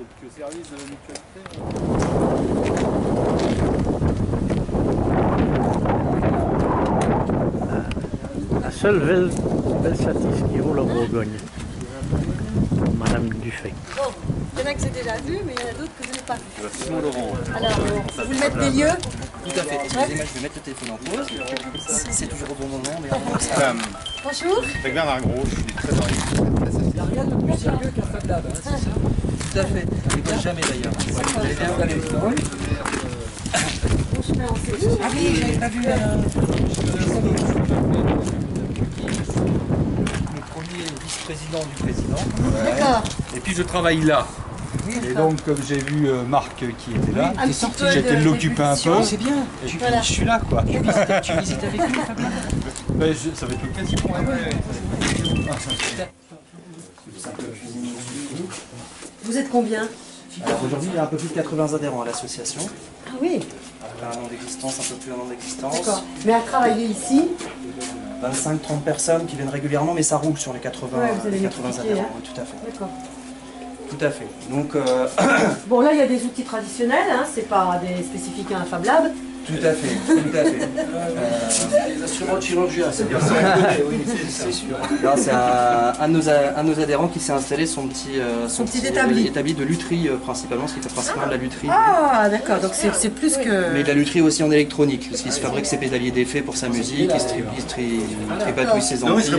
quelques services de mutualité. La seule belle satis qui roule en Bourgogne. Madame Dufay. Bon, il y en a que j'ai déjà vu, mais il y en a d'autres que je n'ai pas vu. Simon Laurent. Alors, vous voulez mettre des lieux? Tout à fait. Excusez-moi, je vais mettre le téléphone en pause. C'est toujours au bon moment, mais avant ça. Bonjour. Avec Bernard Gros, je suis très en Il n'y a rien de plus sérieux qu'un Fab Lab, hein, c'est ça? Tout à fait. Je ne jamais d'ailleurs. Vous allez bien? Ah oui, j'avais pas vu le premier vice-président du président. D'accord. Et puis je travaille là. Et donc, comme j'ai vu Marc qui était là, Un petit peu j'étais de l'occuper un peu. dégustation. C'est bien. Et puis Voilà. je suis là, quoi. Tu visites avec nous, Fab Lab? Ben, ça va être l'occasion. Vous êtes combien? Alors aujourd'hui, il y a un peu plus de 80 adhérents à l'association. Ah oui, Un an d'existence, un peu plus d'un an d'existence. d'accord. Mais à travailler ici, 25-30 personnes qui viennent régulièrement, mais ça roule sur les 80, Ouais, vous allez les 80 m'expliquer, adhérents. hein. Oui, tout à fait. d'accord. Tout à fait. Donc, Bon, là, il y a des outils traditionnels, hein, c'est pas des spécifiques à un Fab Lab. tout à fait, tout à fait. Les assurances chirurgiens, c'est bien ça. Oui, c'est sûr. Là, c'est un de nos adhérents qui s'est installé son petit établi de lutherie principalement, ce qui fait principalement de la lutherie. Ah, d'accord, donc c'est plus que... Mais de la lutherie aussi en électronique, parce qu'il se fabrique ses pédaliers d'effet pour sa musique, il tripatouille ses amplis, etc.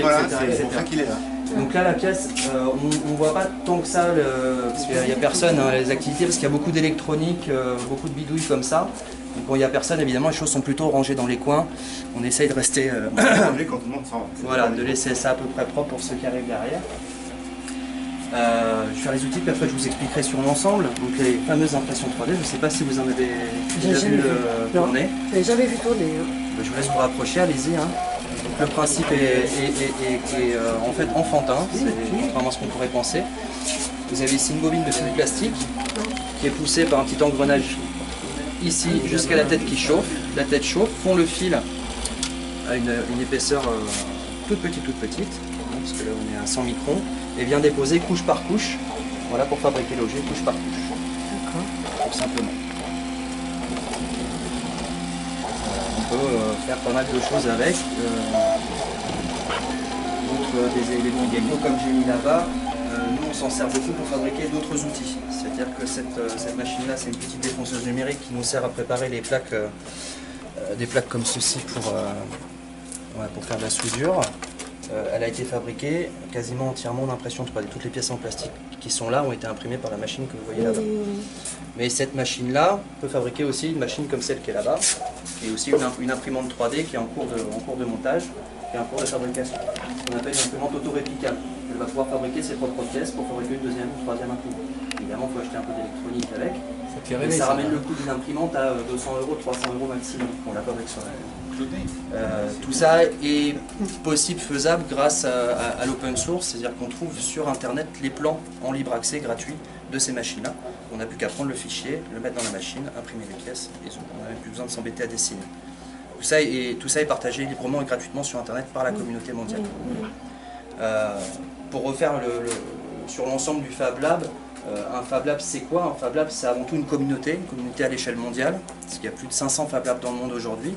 etc. qu'il est là. Donc là, la pièce, on ne voit pas tant que ça, parce qu'il n'y a personne, hein, les activités, parce qu'il y a beaucoup d'électronique, beaucoup de bidouilles comme ça. Donc quand il n'y a personne, évidemment, les choses sont plutôt rangées dans les coins. On essaye de rester... Quand tout le monde s'en va. voilà, de laisser ça à peu près propre pour ceux qui arrivent derrière. Je vais faire les outils, puis après je vous expliquerai sur l'ensemble. Donc les fameuses impressions 3D, je ne sais pas si vous en avez déjà vu tourner. Je n'ai jamais vu tourner. Hein. Je vous laisse vous rapprocher, allez-y. Hein. Donc, le principe est en fait enfantin, c'est contrairement à ce qu'on pourrait penser. Vous avez ici une bobine de fil plastique qui est poussée par un petit engrenage ici jusqu'à la tête qui chauffe. La tête chauffe, fond le fil à une épaisseur toute petite, parce que là on est à 100 microns, et vient déposer couche par couche, voilà, pour fabriquer l'objet couche par couche. D'accord. Tout simplement. On peut faire pas mal de choses avec. Outre des éléments gagnon comme j'ai mis là-bas, nous on s'en sert beaucoup pour fabriquer d'autres outils. C'est-à-dire que cette machine-là, c'est une petite défonceuse numérique qui nous sert à préparer les plaques, des plaques comme ceci pour faire de la soudure. Elle a été fabriquée quasiment entièrement en impression 3D. Toutes les pièces en plastique qui sont là ont été imprimées par la machine que vous voyez là-bas. Mais cette machine-là peut fabriquer aussi une machine comme celle qui est là-bas, et aussi une imprimante 3D qui est en cours de montage et en cours de fabrication. On appelle une imprimante autoréplicable. Elle va pouvoir fabriquer ses propres pièces pour fabriquer une deuxième ou troisième imprimante. Évidemment, il faut acheter un peu d'électronique avec. Et ça ramène le coût d'une imprimante à 200 €, 300 € maximum. On la fabrique sur elle. Tout ça est possible, faisable grâce à l'open source, c'est-à-dire qu'on trouve sur internet les plans en libre accès gratuit de ces machines-là. On n'a plus qu'à prendre le fichier, le mettre dans la machine, imprimer les pièces, et on n'a même plus besoin de s'embêter à dessiner. Tout ça est partagé librement et gratuitement sur internet par la communauté mondiale. Pour refaire sur l'ensemble du Fab Lab, un Fab Lab c'est quoi? Un Fab Lab c'est avant tout une communauté à l'échelle mondiale, parce qu'il y a plus de 500 Fab Labs dans le monde aujourd'hui.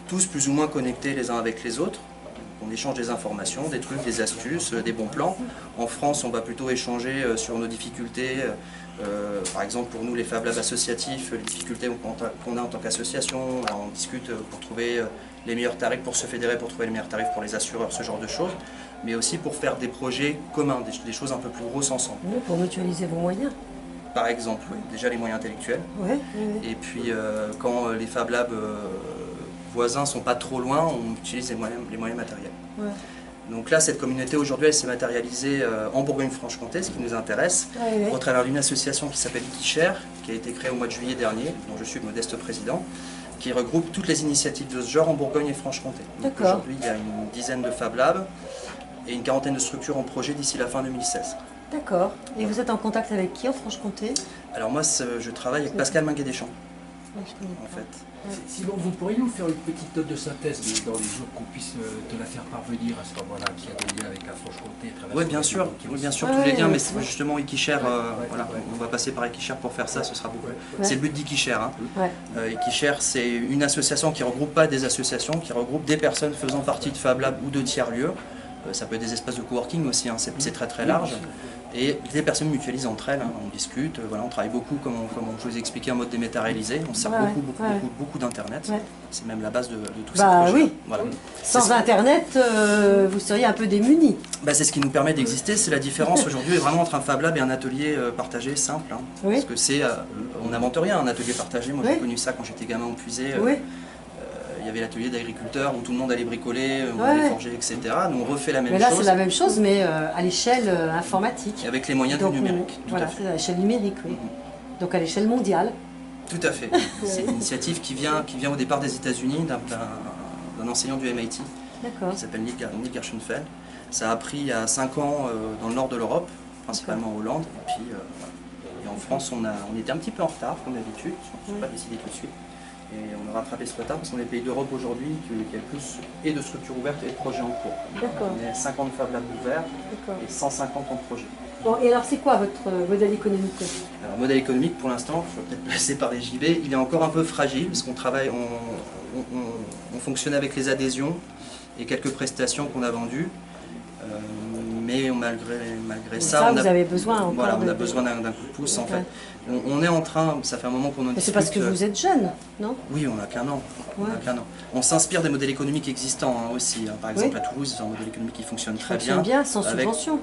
Tous plus ou moins connectés les uns avec les autres. On échange des informations, des trucs, des astuces, des bons plans. En France, on va plutôt échanger sur nos difficultés. Par exemple, pour nous, les Fab Labs associatifs, les difficultés qu'on a en tant qu'association, on discute pour trouver les meilleurs tarifs, pour se fédérer, pour trouver les meilleurs tarifs pour les assureurs, ce genre de choses. Mais aussi pour faire des projets communs, des choses un peu plus grosses ensemble. Oui, pour mutualiser vos moyens. Par exemple, oui, déjà les moyens intellectuels. Ouais, Et puis, quand les Fab Labs voisins sont pas trop loin, on utilise les moyens matériels. Ouais. Donc là, cette communauté aujourd'hui, elle s'est matérialisée en Bourgogne-Franche-Comté, ce qui nous intéresse, au travers d'une association qui s'appelle Ikicher, qui a été créée au mois de juillet dernier, dont je suis le modeste président, qui regroupe toutes les initiatives de ce genre en Bourgogne et Franche-Comté. Aujourd'hui, il y a une dizaine de Fab Labs et une quarantaine de structures en projet d'ici la fin 2016. D'accord. Et vous êtes en contact avec qui en Franche-Comté? Alors moi, je travaille avec Pascal Minguet-Deschamps, Ouais, je connais en pas. fait. Sinon, vous pourriez nous faire une petite note de synthèse dans les jours qu'on puisse te la faire parvenir à ce moment-là, qui a des liens avec la Franche-Comté Oui, bien sûr, tous les liens, mais justement Equichare, voilà, on va passer par Equichare pour faire ça, ce sera beaucoup. C'est le but d'Equichare. Equichare, c'est une association qui ne regroupe pas des associations, qui regroupe des personnes faisant partie de Fab Lab ou de tiers-lieux. Ça peut être des espaces de coworking aussi, hein, c'est très très large. Et les personnes mutualisent entre elles, hein, on discute, voilà, on travaille beaucoup, comme je vous ai expliqué, en mode dématérialisé, on sert beaucoup d'Internet, c'est même la base de tout ça. Oui. Voilà. Sans Internet, vous seriez un peu démunis. Bah, c'est ce qui nous permet d'exister, c'est la différence aujourd'hui vraiment entre un Fab Lab et un atelier partagé simple. Hein, parce que c'est, on n'invente rien, un atelier partagé, moi j'ai connu ça quand j'étais gamin au Puisé. Il y avait l'atelier d'agriculteurs où tout le monde allait bricoler, on allait forger, etc. Nous on refait la même chose. Mais là c'est la même chose, mais à l'échelle informatique. Et avec les moyens du numérique. Voilà, c'est à l'échelle numérique, oui. Donc à l'échelle mondiale. Tout à fait. C'est une initiative qui vient au départ des États-Unis, d'un enseignant du MIT, qui s'appelle Neil Gershenfeld. Ça a pris il y a 5 ans dans le nord de l'Europe, principalement en Hollande. Et puis et en France, on était un petit peu en retard, comme d'habitude. On n'a pas décidé tout de suite. Et on a rattrapé ce retard parce qu'on est le pays d'Europe aujourd'hui qui a le plus et de structures ouvertes et de projets en cours. On est 50 Fab Labs ouverts et 150 en projet. Bon, et alors c'est quoi votre modèle économique? Alors, modèle économique pour l'instant, je vais peut-être passer par les JV, il est encore un peu fragile parce qu'on travaille, on fonctionne avec les adhésions et quelques prestations qu'on a vendues. Mais malgré ça, vous avez besoin encore on a besoin d'un coup de pouce en fait. On est en train, ça fait un moment qu'on en discute. C'est parce que vous êtes jeune, non? Oui, on n'a qu'un an. On s'inspire des modèles économiques existants aussi. Par exemple, à Toulouse, c'est un modèle économique qui fonctionne très bien. Sans subvention.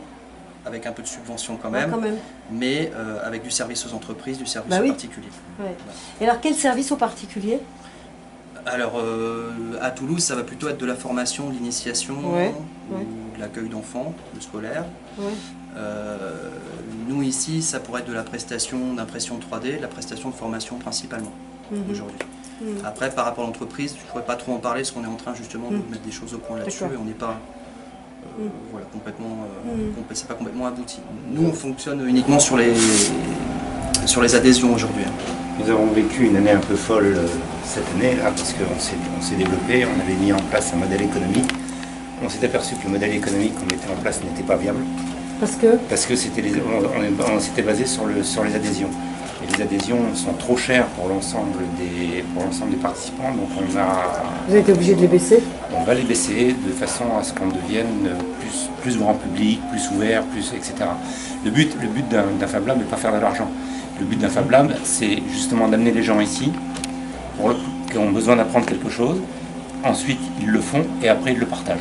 Avec un peu de subvention quand même. Mais avec du service aux entreprises, du service aux particuliers. Et alors, quel service aux particuliers? Alors, à Toulouse, ça va plutôt être de la formation, de l'initiation, de l'accueil d'enfants, de scolaire. Nous, ici, ça pourrait être de la prestation d'impression 3D, de la prestation de formation principalement, aujourd'hui. Après, par rapport à l'entreprise, je ne pourrais pas trop en parler, parce qu'on est en train justement de mettre des choses au point là-dessus, et on n'est pas complètement, c'est pas complètement abouti. Nous, on fonctionne uniquement sur les adhésions aujourd'hui. Nous avons vécu une année un peu folle cette année, là, parce qu'on s'est développé, on avait mis en place un modèle économique. On s'est aperçu que le modèle économique qu'on mettait en place n'était pas viable. Parce que on s'était basé sur les adhésions. Et les adhésions sont trop chères pour l'ensemble des participants, donc on a... Vous avez été obligé de les baisser? On va les baisser de façon à ce qu'on devienne plus grand public, plus ouvert, etc. Le but d'un Fab Lab n'est pas faire de l'argent. Le but d'un Fab Lab, c'est justement d'amener les gens ici qui ont besoin d'apprendre quelque chose. Ensuite, ils le font et après, ils le partagent.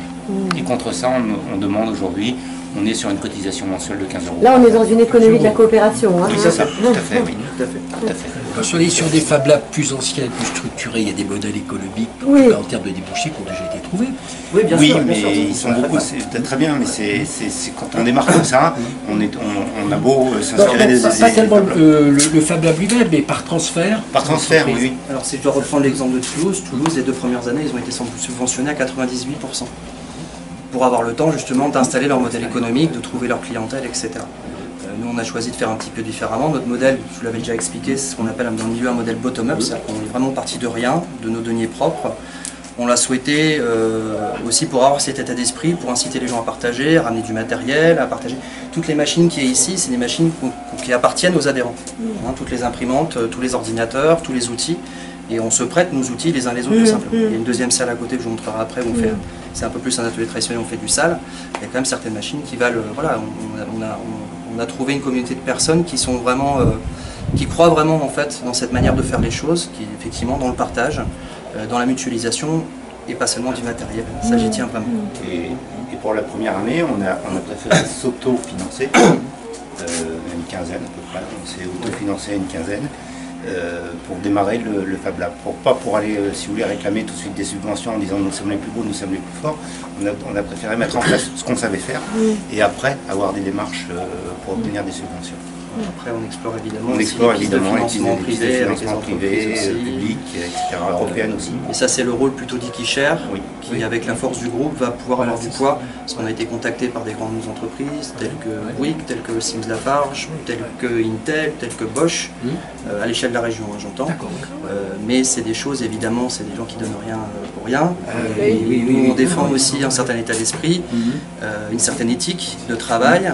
Et contre ça, on demande aujourd'hui, on est sur une cotisation mensuelle de 15 €. Là, on est dans une économie de la coopération. Hein. Oui, c'est ça, tout à fait, oui. Tout à fait. Quand on est sur des Fab Labs plus anciens, plus structurés, il y a des modèles économiques en termes de débouchés qui ont déjà été trouvés. Oui, bien sûr, mais ils sont beaucoup, c'est très bien, mais c'est quand on démarre comme ça, on a beau s'inspirer des... Pas tellement le Fab Lab lui-même, mais par transfert. Par transfert, oui. Alors si je dois reprendre l'exemple de Toulouse, les 2 premières années, ils ont été subventionnés à 98%. Pour avoir le temps justement d'installer leur modèle économique, de trouver leur clientèle, etc. Nous on a choisi de faire un petit peu différemment. Notre modèle, je vous l'avais déjà expliqué, c'est ce qu'on appelle dans le milieu un modèle bottom-up, c'est-à-dire qu'on est vraiment parti de rien, de nos deniers propres. On l'a souhaité aussi pour avoir cet état d'esprit, pour inciter les gens à partager, à ramener du matériel, à partager. Toutes les machines qui sont ici, c'est des machines qui appartiennent aux adhérents. Toutes les imprimantes, tous les ordinateurs, tous les outils. Et on se prête nos outils les uns les autres tout simplement. Il y a une deuxième salle à côté que je vous montrerai après où on fait, c'est un peu plus un atelier traditionnel, on fait du salle. Il y a quand même certaines machines qui valent, voilà, on a trouvé une communauté de personnes qui sont vraiment, qui croient vraiment en fait dans cette manière de faire les choses, qui est effectivement dans le partage, dans la mutualisation et pas seulement du matériel. Ça j'y tiens vraiment. Et pour la première année, on a préféré s'auto-financer, une quinzaine à peu près, on s'est auto-financé une quinzaine. Pour démarrer le Fab Lab, pour aller, si vous voulez, réclamer tout de suite des subventions en disant nous sommes les plus beaux, nous sommes les plus forts. On a préféré mettre en place ce qu'on savait faire et après avoir des démarches pour obtenir des subventions. Après, on explore évidemment On aussi explore les pistes de évidemment les financement pistes de privé, avec les financement entreprises privé, aussi. public, etc., européenne aussi. Et ça, c'est le rôle plutôt d'Ikicher, Oui. qui, avec la force du groupe, va pouvoir avoir du poids, parce qu'on a été contacté par des grandes entreprises, telles que Bouygues, telles que Sims Lafarge, telles que Intel, telles que Bosch, à l'échelle de la région, hein, j'entends. Mais c'est des choses, évidemment, c'est des gens qui donnent rien pour rien. Nous, on défend aussi un certain état d'esprit, une certaine éthique de travail.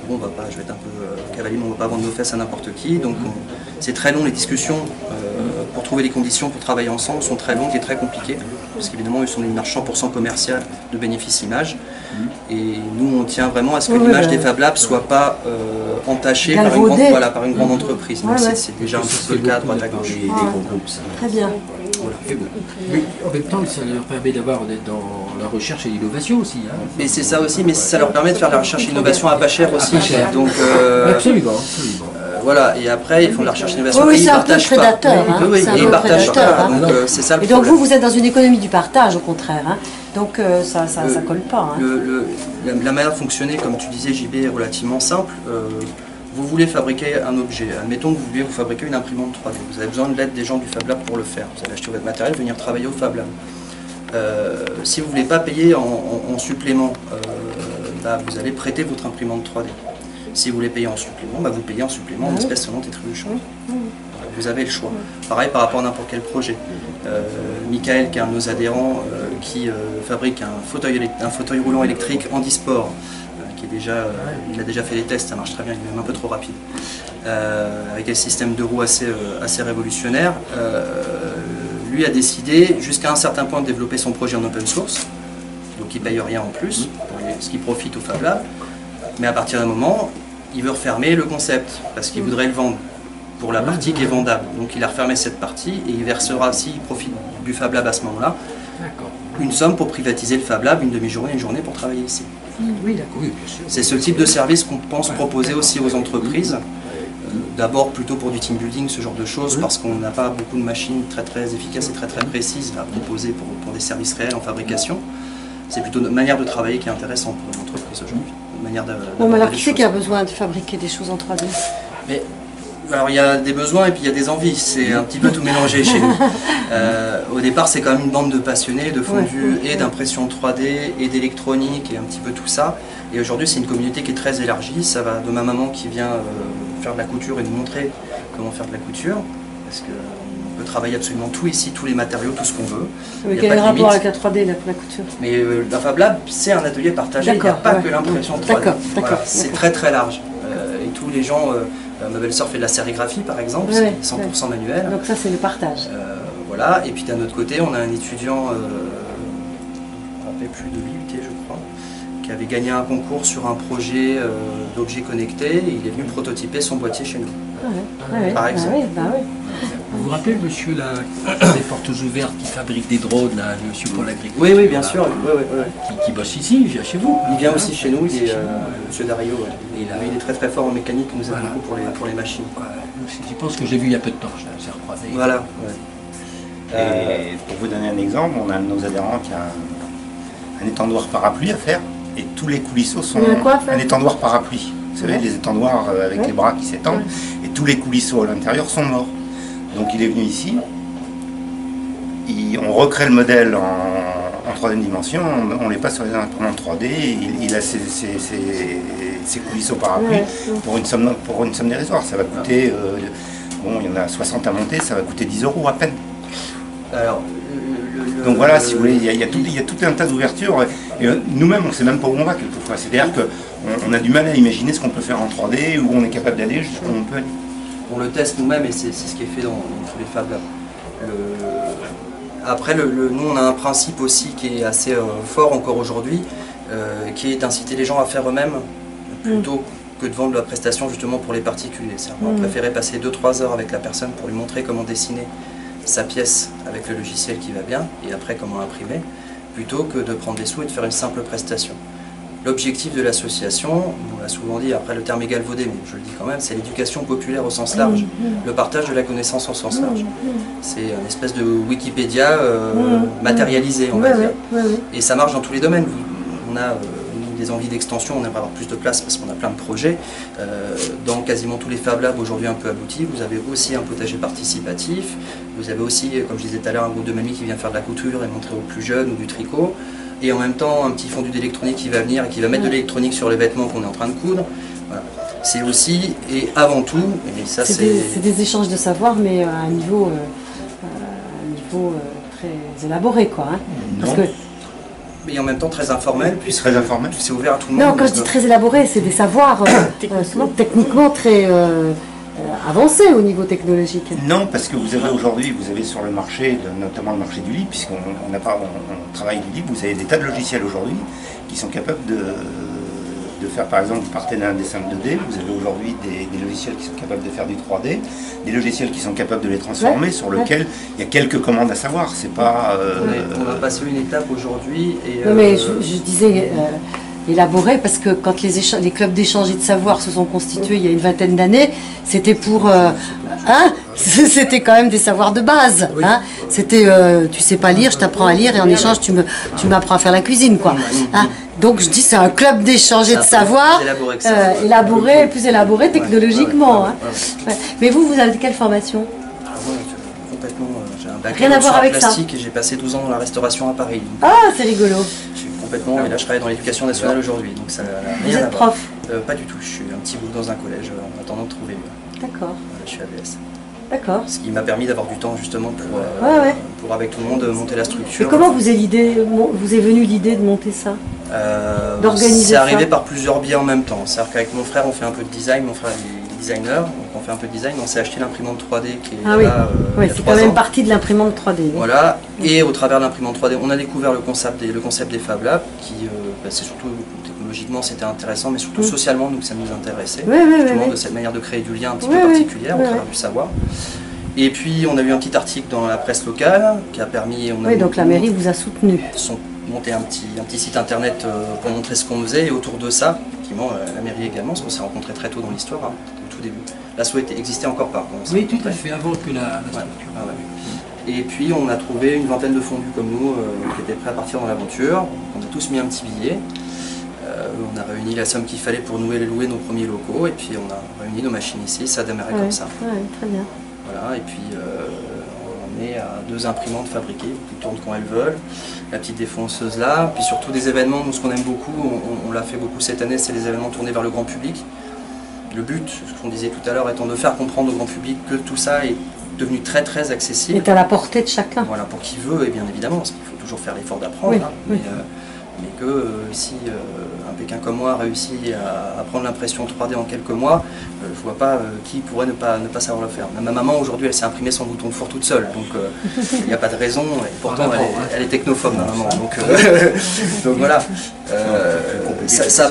Bon, on va pas, je vais être un peu cavalier, mais on ne va pas vendre nos fesses à n'importe qui. Donc c'est très long, les discussions pour trouver les conditions pour travailler ensemble sont très longues et très compliquées. Parce qu'évidemment, ils sont une marche 100% commerciale de bénéfices image. Et nous, on tient vraiment à ce que l'image des Fab Labs ne soit pas entachée par une grande entreprise. C'est déjà un petit peu le cas à droite à gauche. Très bien. Voilà. Mais en même temps, ça leur permet d'être dans la recherche et l'innovation aussi. Hein. Mais c'est ça aussi, mais ça leur permet de faire de la recherche et l'innovation à pas cher aussi. Donc, absolument. voilà, et après ils font de la recherche et l'innovation. Oui, et c'est un peu prédateur. Oui, et ils partagent pas. Donc c'est ça le Et donc problème. vous êtes dans une économie du partage au contraire. Hein. Donc ça colle pas. Hein. La manière de fonctionner, comme tu disais JB, est relativement simple. Vous voulez fabriquer un objet, admettons que vous voulez vous fabriquer une imprimante 3D. Vous avez besoin de l'aide des gens du Fab Lab pour le faire. Vous allez acheter votre matériel, venir travailler au Fab Lab. Si vous ne voulez pas payer en supplément, vous allez prêter votre imprimante 3D. Si vous voulez payer en supplément, vous payez en supplément en espèces sonnantes et trébuchantes. Vous avez le choix. Pareil par rapport à n'importe quel projet. Michael, qui est un de nos adhérents, qui fabrique un fauteuil roulant électrique handisport, qui est déjà, il a déjà fait les tests, ça marche très bien, il est même un peu trop rapide, avec un système de roues assez révolutionnaire. Lui a décidé jusqu'à un certain point de développer son projet en open source, donc il ne paye rien en plus, ce qui profite au Fab Lab, mais à partir d'un moment, il veut refermer le concept, parce qu'il voudrait le vendre pour la partie qui est vendable. Donc il a refermé cette partie et il versera, s'il profite du Fab Lab à ce moment-là, une somme pour privatiser le Fab Lab, une demi-journée, une journée pour travailler ici. Oui, d'accord, oui, bien sûr. C'est ce type de service qu'on pense proposer aussi aux entreprises. D'abord plutôt pour du team building, ce genre de choses, parce qu'on n'a pas beaucoup de machines très efficaces et très précises à proposer pour des services réels en fabrication. C'est plutôt notre manière de travailler qui est intéressante pour une entreprise aujourd'hui. Bon, mais alors qui c'est qui a besoin de fabriquer des choses en 3D? Mais, alors il y a des besoins et puis il y a des envies, c'est un petit peu tout mélangé chez nous. Au départ c'est quand même une bande de passionnés de fondu et d'impression 3D et d'électronique et un petit peu tout ça. Et aujourd'hui c'est une communauté qui est très élargie, ça va de ma maman qui vient faire de la couture et nous montrer comment faire de la couture, parce qu'on peut travailler absolument tout ici, tous les matériaux, tout ce qu'on veut. Mais quel est le rapport avec la 3D, la couture? Mais la Fab Lab c'est un atelier partagé, il n'y a pas que l'impression 3D. Voilà, c'est très large. Et tous les gens... ma belle-sœur fait de la sérigraphie par exemple, c'est 100% manuel. Donc ça c'est le partage. Voilà, et puis d'un autre côté on a un étudiant, on avait plus de l'IUT je crois, qui avait gagné un concours sur un projet d'objets connectés et il est venu prototyper son boîtier chez nous. Par exemple. Vous vous rappelez, monsieur, des portes ouvertes qui fabrique des drones, là, monsieur Paul Agricole? Oui, bien sûr. Qui bosse ici, il vient chez vous? Il vient aussi chez nous, il est monsieur Dario. Et là, il est très fort en mécanique, il nous aide beaucoup pour les machines. Je pense que je l'ai vu il y a peu de temps, je l'ai recroisé. Voilà. Et pour vous donner un exemple, on a un de nos adhérents qui a un étendoir parapluie à faire, et tous les coulisseaux sont un étendoir parapluie. Vous savez, les étendoirs avec les bras qui s'étendent, et tous les coulisseaux à l'intérieur sont morts. Donc il est venu ici, on recrée le modèle en troisième dimension, on les passe sur les imprimantes 3D, il a ses coulisseaux parapluies pour une somme dérisoire. Ça va coûter, bon, il y en a 60 à monter, ça va coûter 10 € à peine. Alors, donc voilà, si vous voulez, il y a tout un tas d'ouvertures. Nous-mêmes, on ne sait même pas où on va quelquefois. C'est-à-dire qu'on a du mal à imaginer ce qu'on peut faire en 3D, où on est capable d'aller, jusqu'où on peut aller. On le teste nous-mêmes et c'est ce qui est fait dans tous les Fab Labs. Après, nous, on a un principe aussi qui est assez fort encore aujourd'hui, qui est d'inciter les gens à faire eux-mêmes plutôt que de vendre la prestation justement pour les particuliers. On préférait passer 2-3 heures avec la personne pour lui montrer comment dessiner sa pièce avec le logiciel qui va bien et après comment imprimer, plutôt que de prendre des sous et de faire une simple prestation. L'objectif de l'association, on l'a souvent dit, après le terme est galvaudé, mais je le dis quand même, c'est l'éducation populaire au sens large, le partage de la connaissance au sens large. C'est une espèce de Wikipédia matérialisé, on va dire. Et ça marche dans tous les domaines. On a des envies d'extension, on aimerait avoir plus de place parce qu'on a plein de projets. Dans quasiment tous les Fab Labs aujourd'hui un peu aboutis, vous avez aussi un potager participatif, vous avez aussi, comme je disais tout à l'heure, un groupe de mamies qui vient faire de la couture et montrer aux plus jeunes ou du tricot, et en même temps un petit fondu d'électronique qui va venir et qui va mettre de l'électronique sur les vêtements qu'on est en train de coudre. Voilà. C'est aussi et avant tout, et ça c'est des échanges de savoir, mais à un niveau, très élaboré, quoi. Hein. Parce que mais en même temps très informel, puis Très informel. c'est ouvert à tout le monde. non, quand je dis très élaboré, c'est des savoirs techniquement très avancés au niveau technologique. Non, parce que vous avez aujourd'hui, vous avez sur le marché, notamment le marché du livre, puisqu'on on travaille du livre, vous avez des tas de logiciels aujourd'hui qui sont capables de faire, par exemple, vous partez d'un dessin 2D, vous avez aujourd'hui des logiciels qui sont capables de faire du 3D, des logiciels qui sont capables de les transformer, sur lesquels il y a quelques commandes à savoir, c'est pas... On va passer une étape aujourd'hui. Non, mais je disais élaboré parce que quand les clubs d'échange et de savoir se sont constitués il y a une vingtaine d'années, c'était pour... c'était quand même des savoirs de base. Hein, c'était, tu sais pas lire, je t'apprends à lire et en échange tu m'apprends à faire la cuisine, quoi. Hein, donc je dis c'est un club d'échange et de savoir plus élaboré technologiquement. Hein. Ouais. Mais vous avez quelle formation? Complètement. J'ai un bac Rien à voir en avec plastique et j'ai passé 12 ans dans la restauration à Paris. Ah, c'est rigolo. Je suis complètement, et là je travaille dans l'éducation nationale aujourd'hui, donc ça n'a Vous rien à êtes voir. prof? Pas du tout, je suis un petit bout dans un collège en attendant de trouver mieux. D'accord. Voilà, je suis AVS. D'accord. Ce qui m'a permis d'avoir du temps justement pour avec tout le monde monter la structure. Et comment vous est venue l'idée de monter ça? D'organiser ça? C'est arrivé par plusieurs biais en même temps. C'est-à-dire qu'avec mon frère on fait un peu de design, mon frère est designer, donc on fait un peu de design, on s'est acheté l'imprimante 3D qui est là. Oui, c'est quand même partie de l'imprimante 3D. Voilà, et au travers de l'imprimante 3D, on a découvert le concept des Fab Labs, qui c'est surtout technologiquement c'était intéressant, mais surtout socialement nous ça nous intéressait. De cette manière de créer du lien un petit peu particulière au travers du savoir. Et puis on a eu un petit article dans la presse locale qui a permis. Donc la mairie vous a soutenu. Monté un petit site internet pour montrer ce qu'on faisait, et autour de ça, effectivement, la mairie également, parce qu'on s'est rencontrés très tôt dans l'histoire, hein, au tout début. L'asso existait encore pas. Oui, tout à fait, avant que la structure. Et puis on a trouvé une vingtaine de fondus comme nous qui étaient prêts à partir dans l'aventure. On a tous mis un petit billet. On a réuni la somme qu'il fallait pour louer nos premiers locaux, et puis on a réuni nos machines ici, ça a démarré comme ça. Très bien. Voilà, et puis on est à 2 imprimantes fabriquées qui tournent quand elles veulent, la petite défonceuse là, puis surtout des événements, nous ce qu'on aime beaucoup, on l'a fait beaucoup cette année, c'est les événements tournés vers le grand public. Le but, ce qu'on disait tout à l'heure, étant de faire comprendre au grand public que tout ça est devenu très très accessible. Est à la portée de chacun. Voilà, pour qui veut, et bien évidemment, parce qu'il faut toujours faire l'effort d'apprendre, hein, mais que si un Pékin comme moi a réussi à prendre l'impression 3D en quelques mois, je ne vois pas qui pourrait ne pas savoir le faire. Ma maman aujourd'hui elle s'est imprimée son bouton de four toute seule, donc il n'y a pas de raison, et pourtant elle est technophobe ma maman, donc voilà. Ça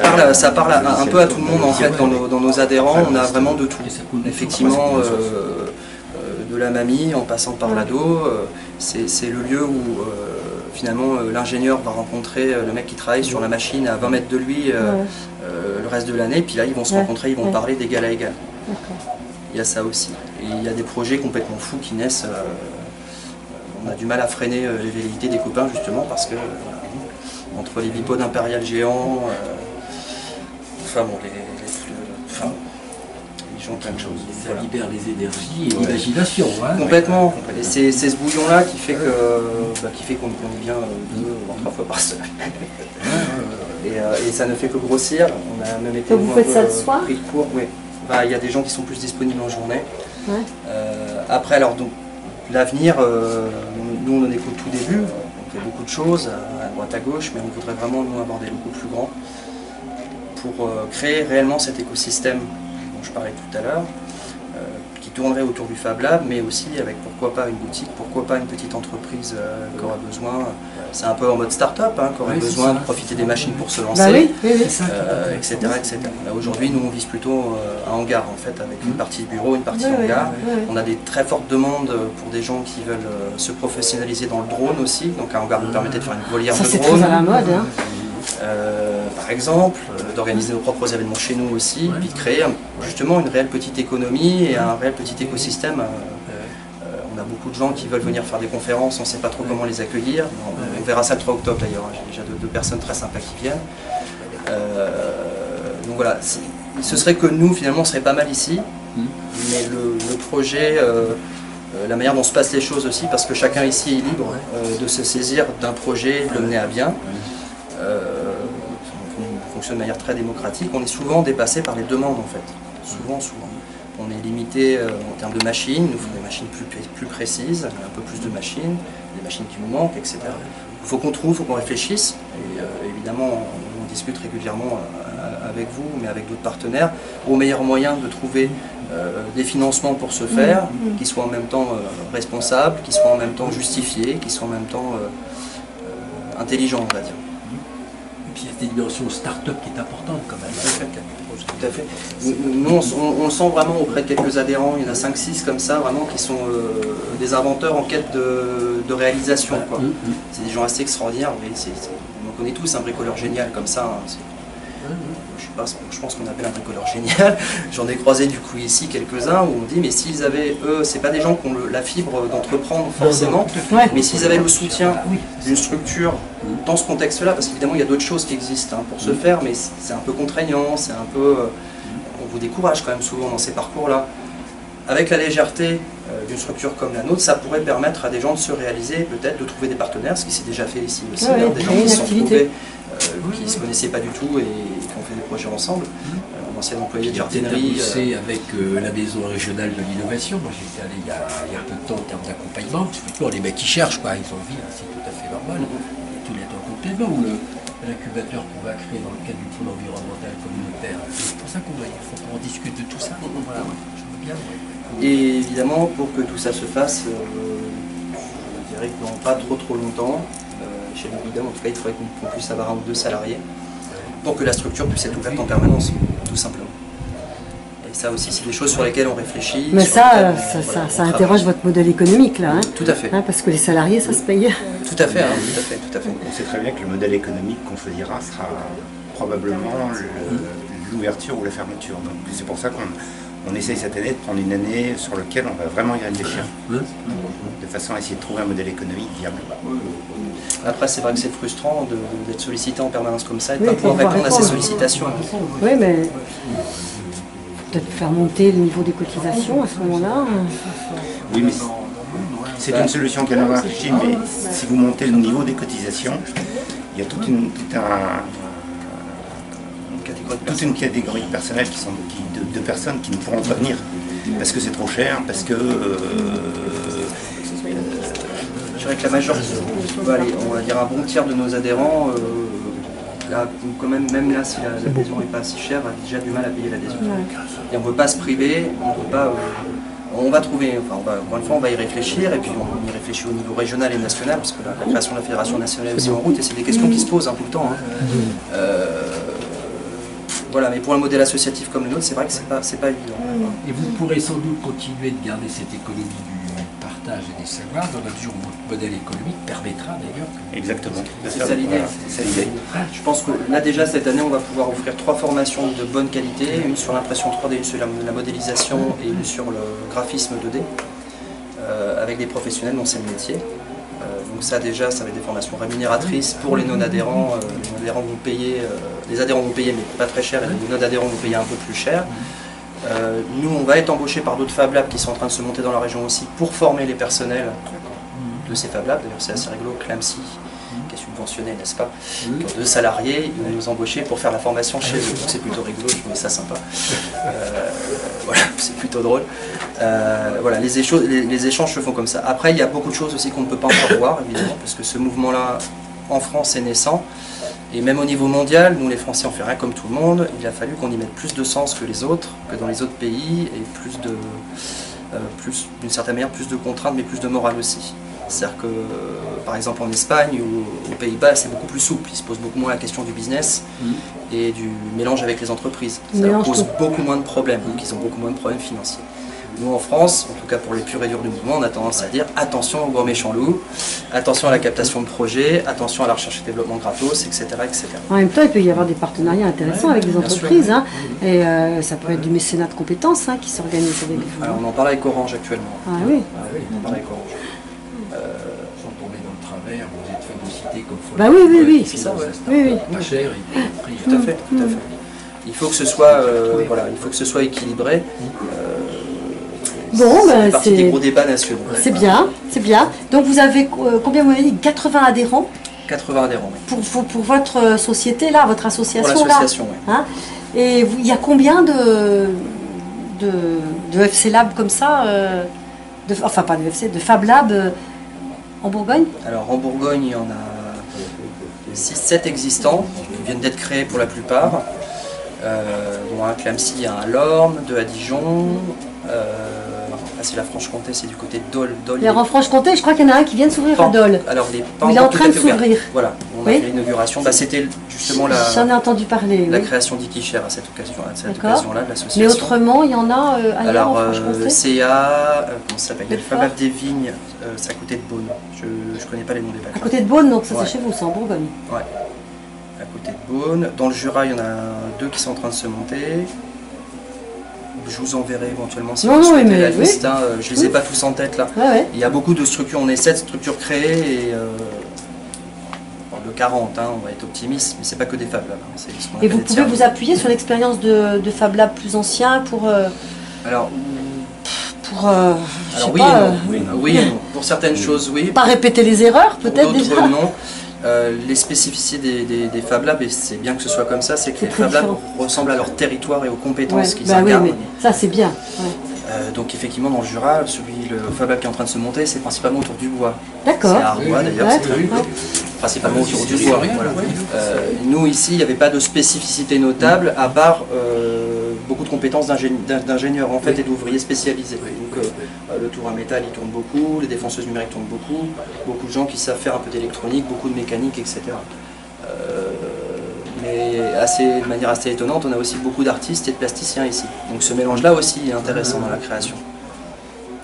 parle un peu à tout le monde en fait dans nos adhérents, on a vraiment de tout. Effectivement, de la mamie en passant par l'ado, c'est le lieu où finalement l'ingénieur va rencontrer le mec qui travaille sur la machine à 20 mètres de lui le reste de l'année, puis là ils vont se rencontrer, ils vont parler d'égal à égal. Il y a ça aussi. Et il y a des projets complètement fous qui naissent. On a du mal à freiner les velléités des copains justement parce que entre les bipodes impériales géants, enfin bon, ils ont plein de choses. Ça libère les énergies et l'imagination. Hein. Complètement. Et c'est ce bouillon-là qui fait qu'on y vient 2 ou 3 fois par semaine. Et ça ne fait que grossir. On a même été. Donc vous faites ça le soir? Pris de cours, oui. Il y a des gens qui sont plus disponibles en journée. Après, alors donc l'avenir, nous on en est qu'au tout début. On fait beaucoup de choses à droite à gauche, mais on voudrait vraiment nous avoir des locaux plus grands pour créer réellement cet écosystème dont je parlais tout à l'heure, qui tournerait autour du Fab Lab, mais aussi avec pourquoi pas une boutique, pourquoi pas une petite entreprise qui aura besoin, c'est un peu en mode start-up, hein, qui aurait besoin de profiter des machines pour se lancer, etc. Là aujourd'hui, nous on vise plutôt un hangar en fait, avec une partie bureau, une partie hangar. On a des très fortes demandes pour des gens qui veulent se professionnaliser dans le drone aussi, donc un hangar nous permettait de faire une volière de drone. C'est très à la mode. Hein. Par exemple, d'organiser nos propres événements chez nous aussi, puis de créer justement une réelle petite économie et un réel petit écosystème. On a beaucoup de gens qui veulent venir faire des conférences, on ne sait pas trop comment les accueillir. On verra ça le 3 octobre d'ailleurs, j'ai déjà 2 personnes très sympas qui viennent. Donc voilà, ce serait que nous, finalement, on serait pas mal ici, mais le projet, la manière dont se passent les choses aussi, parce que chacun ici est libre de se saisir d'un projet, de le mener à bien. On fonctionne de manière très démocratique. On est souvent dépassé par les demandes, en fait. Souvent. On est limité en termes de machines, il nous faut des machines plus précises, un peu plus de machines, des machines qui nous manquent, etc. Il faut qu'on trouve, il faut qu'on réfléchisse. Et évidemment, on discute régulièrement avec vous, mais avec d'autres partenaires, au meilleur moyen de trouver des financements pour ce faire, qui soient en même temps responsables, qui soient en même temps justifiés, qui soient en même temps intelligents, on va dire. Et puis il y a cette dimension start-up qui est importante quand même. Tout à fait. Nous, on le sent vraiment auprès de quelques adhérents, il y en a 5-6 comme ça, vraiment, qui sont des inventeurs en quête de réalisation. C'est des gens assez extraordinaires, mais on connaît tous un bricoleur génial comme ça. Je pense qu'on appelle un bricoleur génial. J'en ai croisé du coup ici quelques-uns où on dit mais s'ils avaient, eux, c'est pas des gens qui ont la fibre d'entreprendre forcément, mais s'ils avaient le soutien d'une structure dans ce contexte-là, parce qu'évidemment il y a d'autres choses qui existent pour se faire, mais c'est un peu contraignant, c'est un peu, on vous décourage quand même souvent dans ces parcours-là. Avec la légèreté d'une structure comme la nôtre, ça pourrait permettre à des gens de se réaliser, peut-être de trouver des partenaires, ce qui s'est déjà fait ici aussi, des gens qui se sont trouvés, qui ne se connaissaient pas du tout et qui ont fait des projets ensemble. Un ancien employé de jardinerie. Avec la maison régionale de l'innovation. Moi j'étais allé il y a un peu de temps en termes d'accompagnement. Typiquement les mecs qui cherchent, quoi. Ils ont envie, c'est tout à fait normal. Et tous les temps complètement où l'incubateur qu'on va créer dans le cadre du pôle environnemental communautaire. C'est pour ça qu'il faut qu'on discute de tout ça. Voilà, je veux bien. Et évidemment, pour que tout ça se fasse, je dirais que dans pas trop longtemps, chez le Bidam, en tout cas, il faudrait qu'on puisse avoir 1 ou 2 salariés pour que la structure puisse être ouverte en permanence, tout simplement. Et ça aussi, c'est des choses sur lesquelles on réfléchit. Mais ça interroge votre modèle économique, là. Tout à fait. Parce que les salariés, ça se paye. Tout à fait, tout à fait. On sait très bien que le modèle économique qu'on choisira sera probablement l'ouverture ou la fermeture. Donc c'est pour ça qu'on essaye cette année de prendre une année sur laquelle on va vraiment y réfléchir, de façon à essayer de trouver un modèle économique viable. Après, c'est vrai que c'est frustrant d'être sollicité en permanence comme ça et de ne pas pouvoir répondre à ces sollicitations. Oui, mais peut-être faire monter le niveau des cotisations à ce moment-là. Oui, mais c'est une solution qui a réfléchi, mais si vous montez le niveau des cotisations, il y a toute une catégorie de personnel de personnes qui ne pourront pas venir parce que c'est trop cher, parce que je dirais que la majorité, on va dire un bon tiers de nos adhérents, là, quand même là si l'adhésion n'est pas si chère, a déjà du mal à payer l'adhésion. Et on ne peut pas se priver, on peut pas. On va trouver, encore une fois, on va y réfléchir, et puis on y réfléchit au niveau régional et national, parce que la création de la fédération nationale est aussi en route, et c'est des questions qui se posent tout le temps. Voilà, mais pour un modèle associatif comme le nôtre, c'est vrai que c'est pas évident. Et vous pourrez sans doute continuer de garder cette économie du partage et des savoirs, dans la mesure où votre modèle économique permettra d'ailleurs. Exactement. C'est ça l'idée. Je pense que là déjà cette année, on va pouvoir offrir 3 formations de bonne qualité, une sur l'impression 3D, une sur la modélisation et une sur le graphisme 2D, avec des professionnels dont c'est le métier. Donc ça déjà, ça va être des formations rémunératrices pour les non-adhérents. Les adhérents vont payer, mais pas très cher, et les non-adhérents vont payer un peu plus cher. Nous, on va être embauchés par d'autres Fab Labs qui sont en train de se monter dans la région aussi pour former les personnels de ces Fab Labs. D'ailleurs, c'est assez rigolo, Clamcy, qui est subventionné, n'est-ce pas, qui ont 2 salariés, ils vont nous embaucher pour faire la formation chez eux. Donc c'est plutôt rigolo, je trouve ça sympa. Voilà, c'est plutôt drôle. Voilà, les échanges se font comme ça. Après, il y a beaucoup de choses aussi qu'on ne peut pas encore voir, évidemment, parce que ce mouvement-là, en France, est naissant. Et même au niveau mondial, nous les Français, on fait rien comme tout le monde. Il a fallu qu'on y mette plus de sens que les autres, que dans les autres pays, et d'une certaine manière, plus de contraintes, mais plus de morale aussi. C'est-à-dire que, par exemple, en Espagne ou aux Pays-Bas, c'est beaucoup plus souple. Ils se posent beaucoup moins la question du business et du mélange avec les entreprises. Ça leur pose beaucoup moins de problèmes, donc ils ont beaucoup moins de problèmes financiers. Nous, en France, en tout cas pour les purs et durs du mouvement, on a tendance à dire attention aux gros méchants loups, attention à la captation de projets, attention à la recherche et développement gratos, etc., etc. En même temps, il peut y avoir des partenariats intéressants avec des entreprises, et ça peut être du mécénat de compétences qui s'organise avec vous. Alors, on en parle avec Orange actuellement. Ah oui. On en parle avec Orange. Sans tomber dans le travers, vous êtes phagocyté comme Bah oui, oui, oui. C'est ça, ouais. Oui, oui. Pas cher, et prix. Tout à fait, tout à fait. Il faut que ce soit, voilà, il faut que ce soit équilibré. Bon, C'est bah, partie des gros débats nationaux. c'est bien, c'est bien. Donc vous avez, combien vous m'avez dit, 80 adhérents 80 adhérents, oui. pour votre société là, votre association Pour là l'association, oui. hein. Et il y a combien de FC Lab comme ça enfin pas de FC, de Fab Lab en Bourgogne? Alors en Bourgogne, il y en a 6-7 existants, qui viennent d'être créés pour la plupart. Dont un à Clamecy, un à Lorme, 2 à Dijon. Là c'est la Franche-Comté, c'est du côté de Dole. Et en Franche-Comté, je crois qu'il y en a un qui vient de s'ouvrir à Dole. Alors Il est en train de s'ouvrir. Voilà, on a Oui. fait l'inauguration. Bah, c'était justement J'en ai entendu parler. la Oui. création d'Ikicher à cette occasion-là, D'accord. de Mais l'association. autrement, il y en a ailleurs en Alors, Franche-Comté? CA, comment ça s'appelle? Le Belfort. Fab Lab des Vignes, c'est à côté de Beaune. Je ne connais pas les noms des À bacs. côté de Beaune, donc ça Ouais. c'est chez vous, c'est en Bourgogne. Ouais, à côté de Beaune. Dans le Jura, il y en a 2 qui sont en train de se monter. Je vous enverrai éventuellement si Non, vous non, souhaitez mais la oui. liste. Hein. Je ne les ai pas tous en tête là. Ouais, ouais. Il y a beaucoup de structures, on est 7 structures créées et on parle de 40, hein, on va être optimiste, mais c'est pas que des Fab Labs. Hein. C'est ce qu'on Et appelle vous des pouvez tiers. vous appuyer sur l'expérience de Fab Lab plus anciens pour Alors, je alors sais oui, pas, et non. Oui et non. Pour certaines choses, oui. pas répéter les erreurs Pour peut-être d'autres, déjà. non. Les spécificités des Fab Labs, et c'est bien que ce soit comme ça, c'est que C'est les très Fab Labs différent. ressemblent à leur territoire et aux compétences Ouais, qu'ils bah oui, incarnent. mais ça c'est bien. Ouais. Donc effectivement, dans le Jura, le Fab Lab qui est en train de se monter, c'est principalement autour du bois. C'est D'accord. à Arbois d'ailleurs, Ouais, c'est ouais. principalement autour du bois. Voilà. Nous ici, il n'y avait pas de spécificité notable, à part beaucoup de compétences d'ingénieurs en fait et d'ouvriers spécialisés. Donc le tour à métal, il tourne beaucoup, les défonceuses numériques tournent beaucoup de gens qui savent faire un peu d'électronique, beaucoup de mécanique, etc. Mais de manière assez étonnante, on a aussi beaucoup d'artistes et de plasticiens ici. Donc ce mélange-là aussi est intéressant dans la création.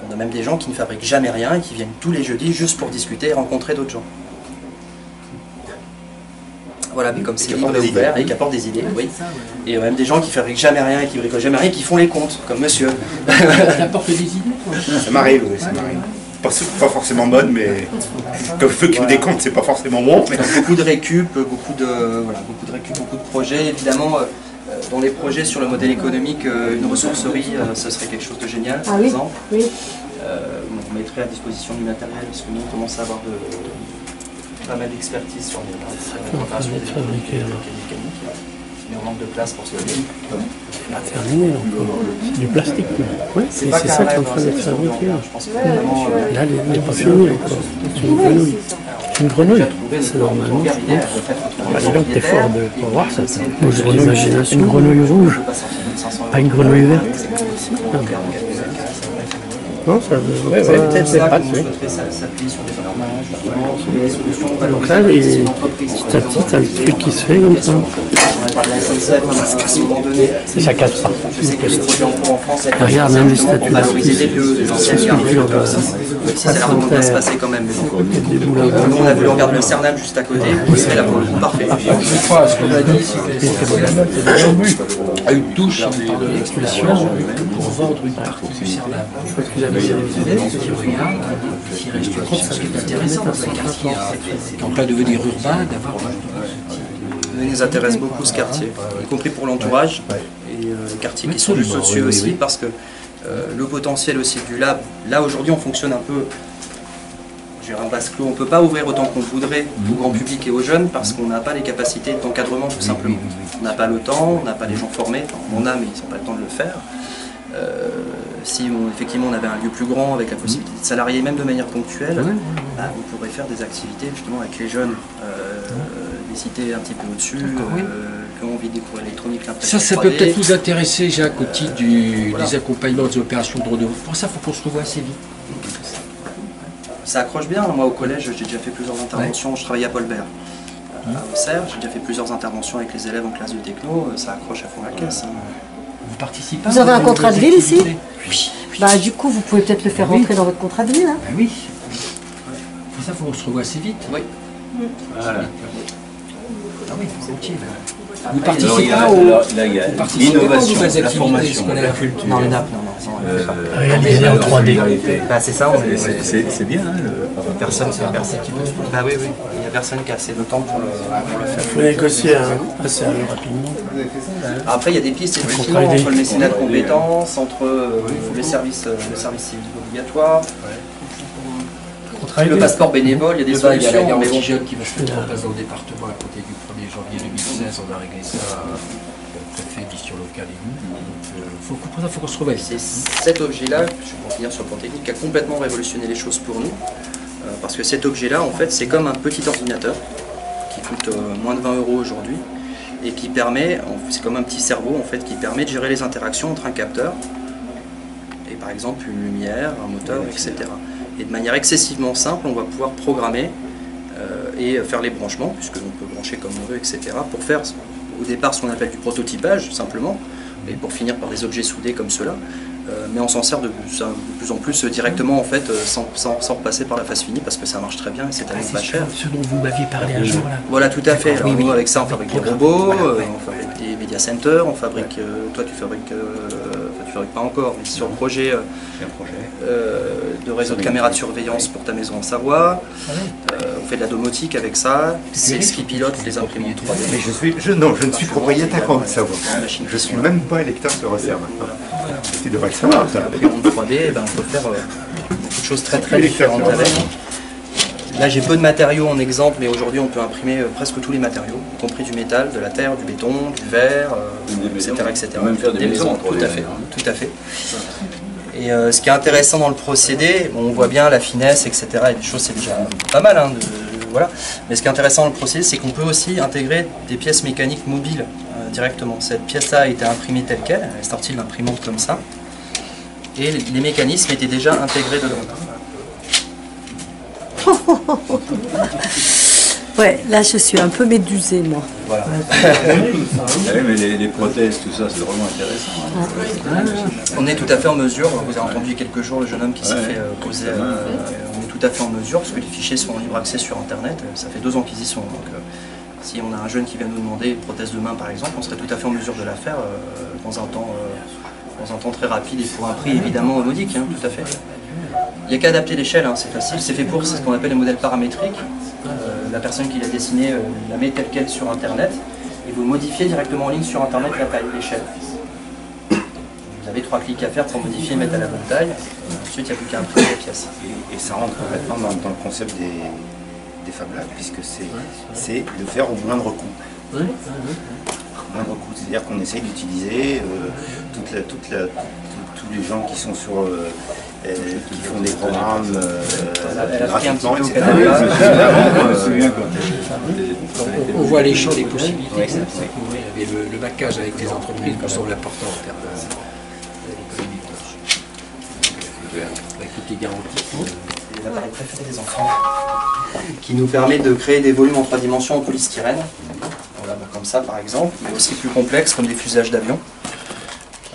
On a même des gens qui ne fabriquent jamais rien et qui viennent tous les jeudis juste pour discuter et rencontrer d'autres gens. Voilà, mais comme c'est libre et ouvert et qui apportent des idées, oui. Et même des gens qui fabriquent jamais rien et qui bricolent jamais rien et qui font les comptes, comme monsieur. Ça apporte des idées, toi? Ça m'arrive, oui, ça m'arrive. Pas forcément bonne, mais comme ceux qui me décomptent, c'est pas forcément bon. Mais... Donc, beaucoup de récup, beaucoup de projets. Évidemment, dans les projets sur le modèle économique, une ressourcerie, ce serait quelque chose de génial, par Ah oui, exemple. oui. On mettrait à disposition du matériel, parce que nous, on commence à avoir pas mal d'expertise sur les préparations des mécaniques. Mais on manque de place pour se lever. Terminé encore. C'est du plastique. Oui, c'est ça qui est en train d'être fabriqué. Je pense que vraiment, Là, il n'est pas fini encore. C'est une grenouille. C'est une grenouille. C'est normalement. Bah, dis donc, t'es fort de voir ça. Une grenouille rouge, pas une grenouille verte. Non, ça ouais, peut-être c'est pas oui. Donc là, petit à petit, t'as le truc qui se fait comme ça. Et ça casse pas. Regarde, même les statues ça se passer quand même. Nous, on a voulu regarder le Cernam juste à côté. C'est là pour le coup parfait. Je crois, ce qu'on a dit, c'est que à une touche de l'exposition pour vendre une partie du Cernam. Qui regarde, qui reste compte, ça c'est intéressant dans un quartier qui est en plein devenir urbain, d'avoir. Il nous intéresse beaucoup ce quartier, y compris pour l'entourage et les quartiers qui sont juste au-dessus aussi, parce que le potentiel aussi du lab, là aujourd'hui on fonctionne un peu, je dirais en vase clos, on ne peut pas ouvrir autant qu'on voudrait au grand public et aux jeunes parce qu'on n'a pas les capacités d'encadrement tout simplement. On n'a pas le temps, on n'a pas les gens formés, enfin, on en a mais ils n'ont pas le temps de le faire. Si effectivement on avait un lieu plus grand avec la possibilité de salarier même de manière ponctuelle, bah, on pourrait faire des activités justement avec les jeunes, des cités un petit peu au-dessus, qui ont envie de découvrir l'électronique, l'impression Ça 3D. peut peut-être vous intéresser, Jacques, au titre des accompagnements des opérations de renouveau. Pour ça, il faut qu'on se revoie assez vite. Ça accroche bien. Moi au collège j'ai déjà fait plusieurs interventions, je travaillais à Paul Bert. À Auxerre, j'ai déjà fait plusieurs interventions avec les élèves en classe de techno, ça accroche à fond la caisse. Vous participez. Vous avez un contrat de ville ici? Oui. Bah du coup, vous pouvez peut-être le faire rentrer dans votre contrat de ville. Hein. Ben oui. Pour ça, il faut qu'on se revoie assez vite. Oui. Voilà. Ah oui, volontiers. Vous Alors, participez il y a, pas là, il y a l'innovation, la formation, la la culture. Non, le NAP, non. Réalisé en 3D. Bah, c'est ça, C'est bien, hein, personne qui peut se... Bah oui, oui, il n'y a personne qui a assez de temps pour le faire. Il faut négocier assez rapidement. Après, il y a des pistes effectivement entre le mécénat de compétences, entre le service civique obligatoire, le passeport bénévole, il y a des Il y a la solutions. Mais garantie bon, jeune qui va se mettre en place dans le département à compter du 1er janvier 2016. On a réglé ça préfet, mission locale et nous. Donc, faut qu'on se réveille. c'est cet objet-là, pour finir sur le plan technique, qui a complètement révolutionné les choses pour nous. Parce que cet objet-là, en fait, c'est comme un petit ordinateur qui coûte moins de 20 € aujourd'hui et qui permet, c'est comme un petit cerveau en fait, qui permet de gérer les interactions entre un capteur et par exemple une lumière, un moteur, etc. Et de manière excessivement simple, on va pouvoir programmer et faire les branchements, puisque on peut brancher comme on veut, etc. pour faire au départ ce qu'on appelle du prototypage simplement, et pour finir par des objets soudés comme cela. Mais on s'en sert de plus en plus directement en fait, sans repasser par la phase finie, parce que ça marche très bien et c'est tellement pas cher. Ce dont vous m'aviez parlé un jour là. Voilà, tout à fait. Alors, nous, avec ça, on fabrique des robots, on fabrique des media centers, on fabrique. Toi, tu fabriques pas encore, mais sur le projet de réseau de caméras de surveillance pour ta maison en Savoie. On fait de la domotique avec ça. C'est ce qui pilote les imprimantes 3D. Mais je ne suis propriétaire en Savoie. Je suis même pas électeur de Reserve. Tu devrais le savoir, ça. L'imprimante 3D, ben, on peut faire beaucoup de choses très différentes avec. Là, j'ai peu de matériaux en exemple, mais aujourd'hui, on peut imprimer presque tous les matériaux, y compris du métal, de la terre, du béton, du verre, etc., etc. Même faire des maisons, tout à fait, tout à fait. Et ce qui est intéressant dans le procédé, bon, on voit bien la finesse, etc. Et des choses, c'est déjà pas mal, hein, voilà. Mais ce qui est intéressant dans le procédé, c'est qu'on peut aussi intégrer des pièces mécaniques mobiles directement. Cette pièce-là a été imprimée telle qu'elle, elle est sortie de l'imprimante comme ça, et les mécanismes étaient déjà intégrés dedans. Ouais, là je suis un peu médusée moi. Voilà. Oui, mais les prothèses, tout ça, c'est vraiment intéressant. On est tout à fait en mesure, vous avez entendu il y a quelques jours le jeune homme qui s'est fait poser, on est tout à fait en mesure, parce que les fichiers sont en libre accès sur internet, ça fait 2 ans qu'ils y sont. Donc, si on a un jeune qui vient nous demander une prothèse de main par exemple, on serait tout à fait en mesure de la faire dans un temps très rapide et pour un prix évidemment modique, hein, tout à fait. Il n'y a qu'à adapter l'échelle, hein, c'est facile, c'est fait pour, c'est ce qu'on appelle les modèles paramétriques. La personne qui l'a dessiné la met telle quelle sur internet et vous modifiez directement en ligne sur internet la taille, l'échelle. Vous avez 3 clics à faire pour modifier et mettre à la bonne taille. Ensuite, il n'y a plus qu'à imprimer les pièces. Et ça rentre complètement dans le concept des Fab Labs, puisque c'est de faire au moindre coût. Moindre coût, c'est-à-dire qu'on essaye d'utiliser tous les gens qui sont sur qui font des programmes gratuitement, etc. On voit les champs des possibilités que ça peut couvrir. Et le maquage avec les entreprises nous semble important en termes d'économie de marge. Avec toutes les garanties. C'est l'appareil préféré des enfants qui nous permet de créer des volumes en 3 dimensions en polystyrène. Voilà, comme ça par exemple, mais aussi plus complexes comme des fuselages d'avions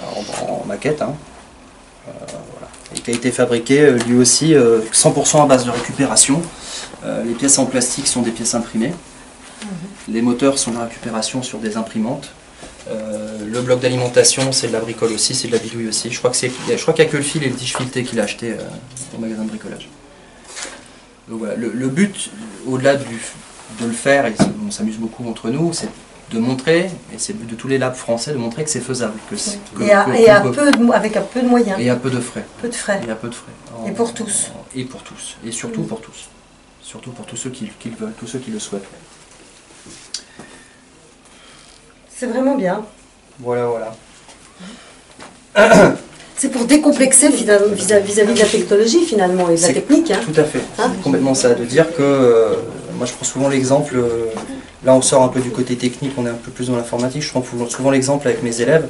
en maquette. Hein. Voilà. Et qui a été fabriqué lui aussi 100% à base de récupération. Les pièces en plastique sont des pièces imprimées. Les moteurs sont de la récupération sur des imprimantes. Le bloc d'alimentation, c'est de la bricole aussi, c'est de la bidouille aussi. Je crois qu'il n'y a que le fil et le tige fileté qu'il a acheté au magasin de bricolage. Donc voilà, le but, au-delà de le faire, et on s'amuse beaucoup entre nous, c'est de montrer, et c'est le but de tous les labs français, de montrer que c'est faisable. Avec un peu de moyens. Et à peu de frais. Peu de frais. Et à peu de frais. Et pour tous. Et pour tous. Et surtout pour tous. Surtout pour tous ceux qui le veulent, tous ceux qui le souhaitent. C'est vraiment bien. Voilà, voilà. C'est pour décomplexer vis-à-vis de la technologie finalement et de la technique. Hein. Tout à fait. Hein, c'est complètement ça. De dire que, moi je prends souvent l'exemple, là on sort un peu du côté technique, on est un peu plus dans l'informatique, je prends souvent l'exemple avec mes élèves,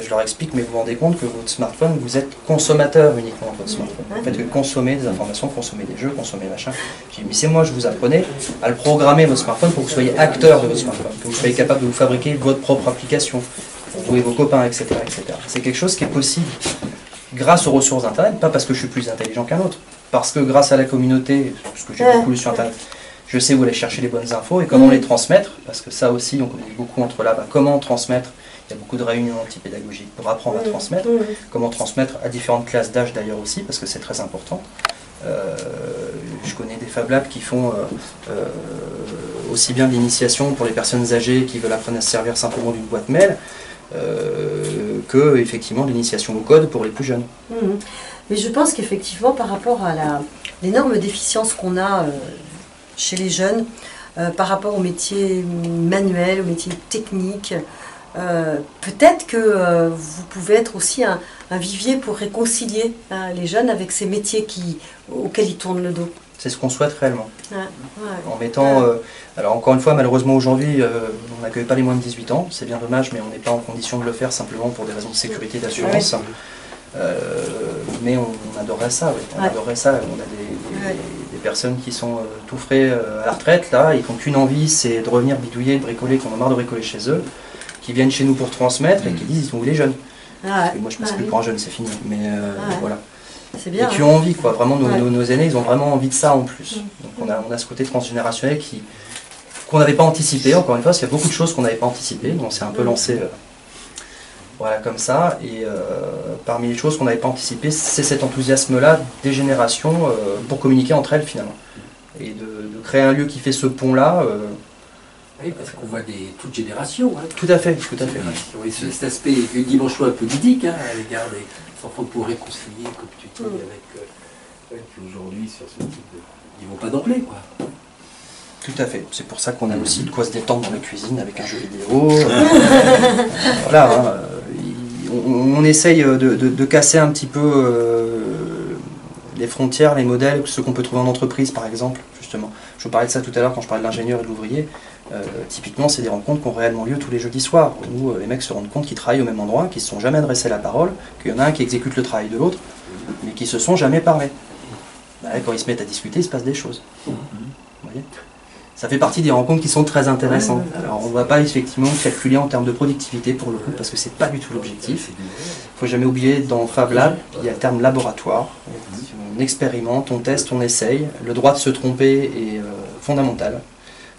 je leur explique, mais vous vous rendez compte que votre smartphone, vous êtes consommateur uniquement de votre smartphone. Vous faites que consommer des informations, consommer des jeux, consommer machin. J'ai dit, mais c'est moi, je vous apprenais à le programmer votre smartphone pour que vous soyez acteur de votre smartphone, que vous soyez capable de vous fabriquer votre propre application, pour jouer vos copains, etc. etc. C'est quelque chose qui est possible grâce aux ressources Internet, pas parce que je suis plus intelligent qu'un autre, parce que grâce à la communauté, parce que j'ai beaucoup lu sur Internet, je sais où aller chercher les bonnes infos et comment les transmettre, parce que ça aussi, on communique beaucoup entre là, comment transmettre. Il y a beaucoup de réunions antipédagogiques pour apprendre à transmettre, comment transmettre à différentes classes d'âge d'ailleurs aussi, parce que c'est très important. Je connais des Fab Labs qui font aussi bien de l'initiation pour les personnes âgées qui veulent apprendre à se servir simplement d'une boîte mail, que effectivement l'initiation au code pour les plus jeunes. Mais je pense qu'effectivement, par rapport à l'énorme déficience qu'on a chez les jeunes, par rapport aux métiers manuels, aux métiers techniques, peut-être que vous pouvez être aussi un vivier pour réconcilier les jeunes avec ces métiers auxquels ils tournent le dos. C'est ce qu'on souhaite réellement. En mettant... alors encore une fois, malheureusement aujourd'hui, on n'accueille pas les moins de 18 ans. C'est bien dommage, mais on n'est pas en condition de le faire simplement pour des raisons de sécurité et d'assurance. Mais on adorerait ça, oui. On adorerait ça. On a des personnes qui sont tout frais à la retraite, là, et qui n'ont qu'une envie, c'est de revenir bidouiller, de bricoler, qui en ont marre de bricoler chez eux, qui viennent chez nous pour transmettre et qui disent ils sont où les jeunes. Parce que moi je passe plus pour un jeune, c'est fini. Mais voilà. C'est bien, et qui ont envie, quoi. Vraiment, nos aînés, ils ont vraiment envie de ça en plus. Donc on a ce côté transgénérationnel qu'on n'avait pas anticipé, encore une fois, parce qu'il y a beaucoup de choses qu'on n'avait pas anticipées. Donc on s'est un peu lancé voilà, comme ça. Et parmi les choses qu'on n'avait pas anticipées, c'est cet enthousiasme-là des générations pour communiquer entre elles finalement. Et de créer un lieu qui fait ce pont-là. Oui, parce qu'on voit toutes générations. Hein. Tout à fait, tout à fait. Oui, cet aspect, une dimension un peu ludique hein, à l'égard des enfants pour réconcilier, comme tu dis, avec aujourd'hui sur ce type de... Ils vont pas d'emblée, quoi. Tout à fait. C'est pour ça qu'on a aussi de quoi se détendre dans la cuisine avec un jeu vidéo. Voilà, hein, on essaye de casser un petit peu les frontières, les modèles, ce qu'on peut trouver en entreprise, par exemple, justement. Je vous parlais de ça tout à l'heure quand je parlais de l'ingénieur et de l'ouvrier. Typiquement, c'est des rencontres qui ont réellement lieu tous les jeudis soirs, où les mecs se rendent compte qu'ils travaillent au même endroit, qu'ils ne se sont jamais adressés la parole, qu'il y en a un qui exécute le travail de l'autre, mais qui se sont jamais parlé. Quand ils se mettent à discuter, il se passe des choses. Vous voyez ? Ça fait partie des rencontres qui sont très intéressantes. Alors on ne va pas effectivement calculer en termes de productivité pour le coup, parce que c'est pas du tout l'objectif. Il ne faut jamais oublier, dans Fab Lab, il y a le terme laboratoire. On expérimente, on teste, on essaye. Le droit de se tromper est fondamental.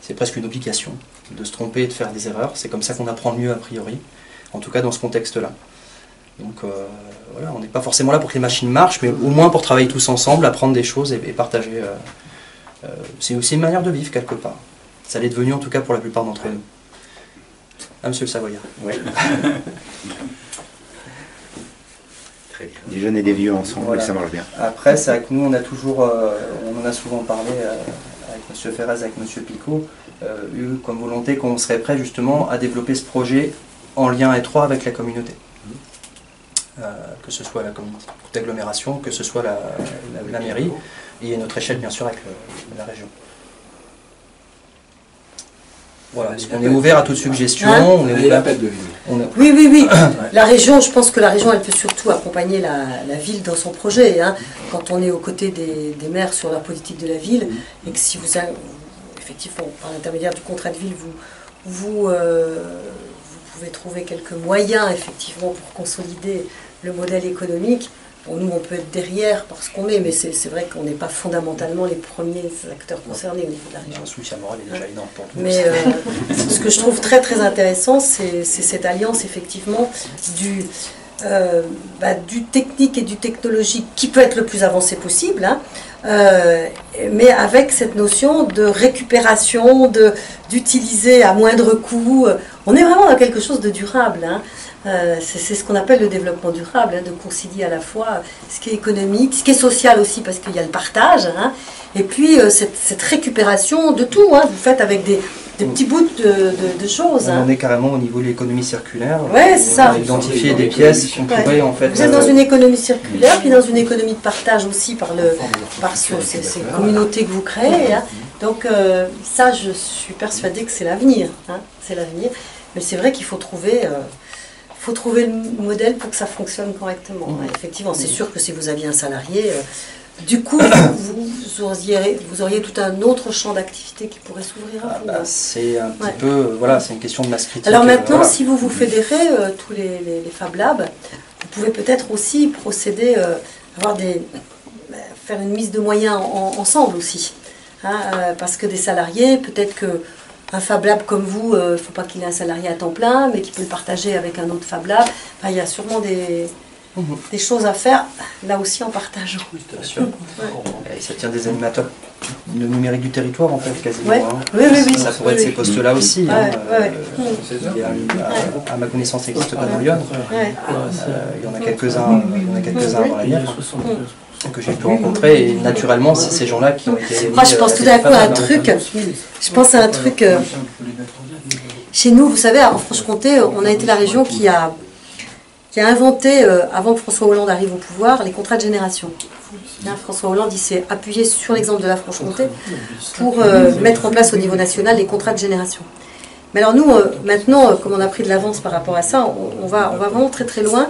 C'est presque une obligation de se tromper et de faire des erreurs. C'est comme ça qu'on apprend le mieux a priori, en tout cas dans ce contexte-là. Donc voilà, on n'est pas forcément là pour que les machines marchent, mais au moins pour travailler tous ensemble, apprendre des choses et partager. C'est aussi une manière de vivre quelque part. Ça l'est devenu en tout cas pour la plupart d'entre nous. Ah, monsieur le Savoyard. Oui. Très bien. Des jeunes et des vieux ensemble, voilà. Ça marche bien. Après, c'est vrai que nous, on a toujours, on en a souvent parlé avec monsieur Ferraz, avec monsieur Picot, eu comme volonté qu'on serait prêt justement à développer ce projet en lien étroit avec la communauté. Que ce soit la communauté d'agglomération, que ce soit la mairie, et à notre échelle bien sûr avec la région. Voilà, parce qu'on est ouvert à toute suggestion. On est ouvert. Oui. La région, je pense que la région, elle peut surtout accompagner la ville dans son projet. Hein. Quand on est aux côtés des maires sur la politique de la ville, et que si vous avez, effectivement, par l'intermédiaire du contrat de ville, vous pouvez trouver quelques moyens, effectivement, pour consolider le modèle économique. Bon, nous, on peut être derrière parce qu'on est, mais c'est vrai qu'on n'est pas fondamentalement les premiers acteurs concernés au niveau de la région. Le souci moral est déjà énorme pour nous. Mais ce que je trouve très très intéressant, c'est cette alliance, effectivement, du technique et du technologique qui peut être le plus avancé possible, hein, mais avec cette notion de récupération, d'utiliser à moindre coût. On est vraiment dans quelque chose de durable. Hein. C'est ce qu'on appelle le développement durable, hein, de concilier à la fois ce qui est économique, ce qui est social aussi, parce qu'il y a le partage, hein, et puis cette récupération de tout. Hein, vous faites avec des petits bouts de choses. On en est carrément au niveau de l'économie circulaire. Ouais, c'est ça. On a identifié des pièces qu'on pourrait en fait... Vous êtes dans une économie circulaire, puis dans une économie de partage aussi par ces communautés que vous créez. Hein. Donc ça, je suis persuadée que c'est l'avenir. Hein, c'est l'avenir. Mais c'est vrai qu'il faut trouver le modèle pour que ça fonctionne correctement. Hein. Effectivement, c'est sûr que si vous aviez un salarié, du coup, vous auriez tout un autre champ d'activité qui pourrait s'ouvrir à vous. C'est un petit peu, voilà, c'est une question de masse critique. Alors maintenant, si vous fédérez tous les Fab Labs, vous pouvez peut-être aussi procéder, faire une mise de moyens ensemble aussi. Hein, parce que des salariés, peut-être que un Fab Lab comme vous, il ne faut pas qu'il ait un salarié à temps plein, mais qui peut le partager avec un autre Fab Lab. Enfin, il y a sûrement des des choses à faire, là aussi en partageant. Bien sûr. Et ça tient des animateurs le numérique du territoire en fait quasiment. Ouais. Hein. Oui. Ça pourrait être ces postes-là aussi. Ouais, Hein. ouais. À ma connaissance, ça n'existe pas dans Lyon. Ouais. Il y en a quelques-uns dans la Nièvre que j'ai pu rencontrer et naturellement c'est ces gens-là qui ont été... Moi je pense tout d'un coup à un truc, chez nous, vous savez, en Franche-Comté, on a été la région qui a inventé, avant que François Hollande arrive au pouvoir, les contrats de génération. François Hollande il s'est appuyé sur l'exemple de la Franche-Comté pour mettre en place au niveau national les contrats de génération. Mais alors nous, maintenant, comme on a pris de l'avance par rapport à ça, on va vraiment très très loin.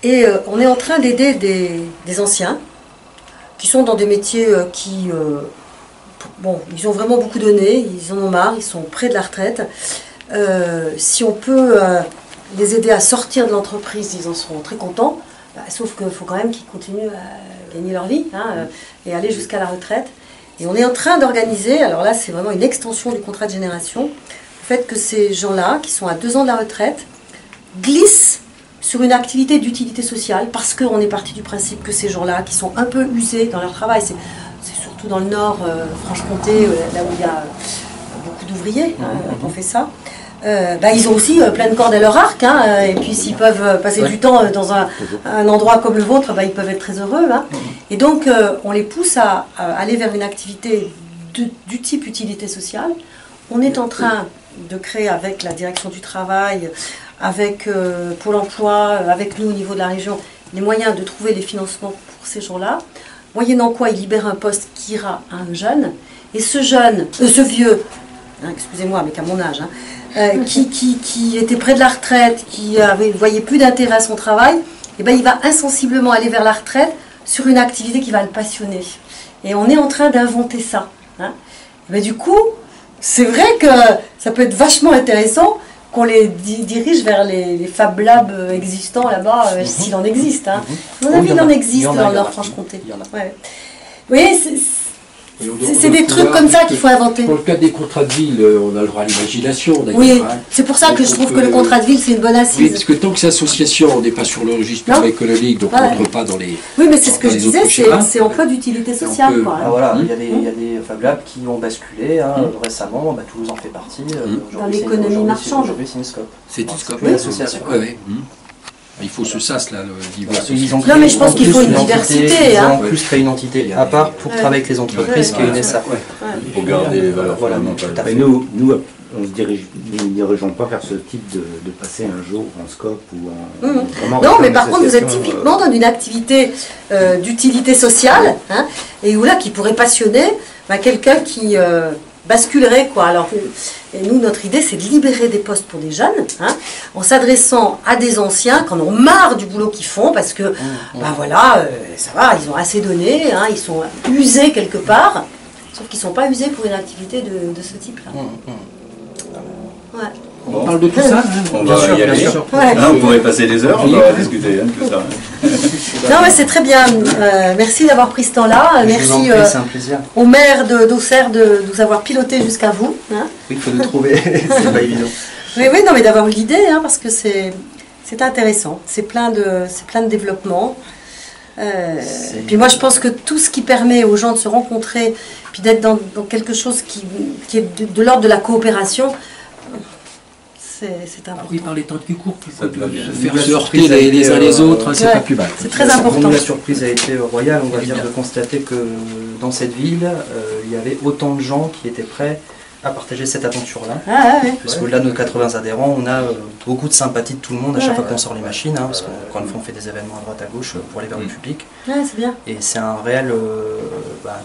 Et on est en train d'aider des anciens qui sont dans des métiers bon, ils ont vraiment beaucoup donné, ils en ont marre, ils sont près de la retraite. Si on peut les aider à sortir de l'entreprise, ils en seront très contents. Sauf qu'il faut quand même qu'ils continuent à gagner leur vie et aller jusqu'à la retraite. Et on est en train d'organiser, alors là c'est vraiment une extension du contrat de génération, le fait que ces gens-là, qui sont à 2 ans de la retraite, glissent sur une activité d'utilité sociale, parce qu'on est parti du principe que ces gens-là, qui sont un peu usés dans leur travail, c'est surtout dans le nord, Franche-Comté, là où il y a beaucoup d'ouvriers qui ont fait ça, ils ont aussi plein de cordes à leur arc, et puis s'ils peuvent passer du temps dans un endroit comme le vôtre, ils peuvent être très heureux. Et donc on les pousse à aller vers une activité du type utilité sociale. On est en train de créer avec la direction du travail, avec Pôle emploi, avec nous au niveau de la région, les moyens de trouver les financements pour ces gens-là, moyennant quoi il libère un poste qui ira à un jeune, et ce jeune, ce vieux, excusez-moi mais qu'à mon âge, qui était près de la retraite, qui ne voyait plus d'intérêt à son travail, et il va insensiblement aller vers la retraite sur une activité qui va le passionner. Et on est en train d'inventer ça. Du coup, c'est vrai que ça peut être vachement intéressant qu'on les dirige vers les Fab Labs existants là-bas, s'il en existe. À mon avis, il en existe dans le Nord-Franche-Comté. Oui, c'est des trucs comme ça qu'il faut inventer. Dans le cadre des contrats de ville, on a le droit à l'imagination. Oui, c'est pour ça que je trouve que le contrat de ville, c'est une bonne assise. Oui, parce que tant que c'est association, on n'est pas sur le registre économique, donc on n'entre pas dans les... Oui, mais c'est ce que je disais, c'est emploi d'utilité sociale. Voilà, il y a des Fab Labs qui ont basculé récemment, Toulouse en fait partie. Dans l'économie marchande. Aujourd'hui, c'est une scope. C'est une scope. C'est une association. Il faut ce sas là, le niveau Non mais je pense qu'il faut une diversité. Ils ont en plus créé une entité à part pour travailler avec les entreprises qui est une SA. Pour garder les valeurs fondamentales. Nous, on ne dirigeons pas vers ce type de passer un jour en scope ou en... Non, mais par contre, vous êtes typiquement dans une activité d'utilité sociale, et où là, qui pourrait passionner quelqu'un qui basculerait, quoi. Alors, et nous, notre idée, c'est de libérer des postes pour des jeunes, en s'adressant à des anciens qui en ont marre du boulot qu'ils font, parce que, ça va, ils ont assez donné, ils sont usés quelque part, sauf qu'ils ne sont pas usés pour une activité de ce type-là. On parle de tout ça, on va y aller. On pourrait passer des heures, on va discuter de tout ça. Non, mais c'est très bien. Merci d'avoir pris ce temps-là. Merci au maire d'Auxerre de nous avoir piloté jusqu'à vous. Oui, il faut nous trouver, c'est pas évident. Oui, non, mais d'avoir eu l'idée, parce que c'est intéressant. C'est plein de développement. Et puis moi, je pense que tout ce qui permet aux gens de se rencontrer, puis d'être dans quelque chose qui est de l'ordre de la coopération, c'est important. Oui, par les temps qui courent, se faire se heurter les uns les autres, c'est pas plus mal. C'est très important. Pour nous, la surprise a été royale, on va dire, de constater que dans cette ville, il y avait autant de gens qui étaient prêts à partager cette aventure-là. Parce qu'au-delà de nos 80 adhérents, on a beaucoup de sympathie de tout le monde à chaque fois qu'on sort les machines, parce qu'encore une fois, on fait des événements à droite à gauche pour aller vers le public. C'est bien. Et c'est un réel,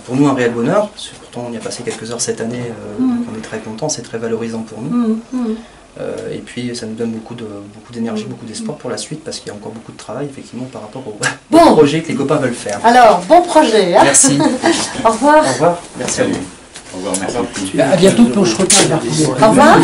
pour nous, un réel bonheur. Parce que pourtant, on y a passé quelques heures cette année, on est très contents, c'est très valorisant pour nous. Et puis ça nous donne beaucoup d'énergie, beaucoup d'espoir pour la suite, parce qu'il y a encore beaucoup de travail effectivement par rapport au projet que les copains veulent faire. Alors, bon projet. Merci. Au revoir. Au revoir. Merci à vous. Au revoir, merci. À bientôt pour je reviens. Au revoir.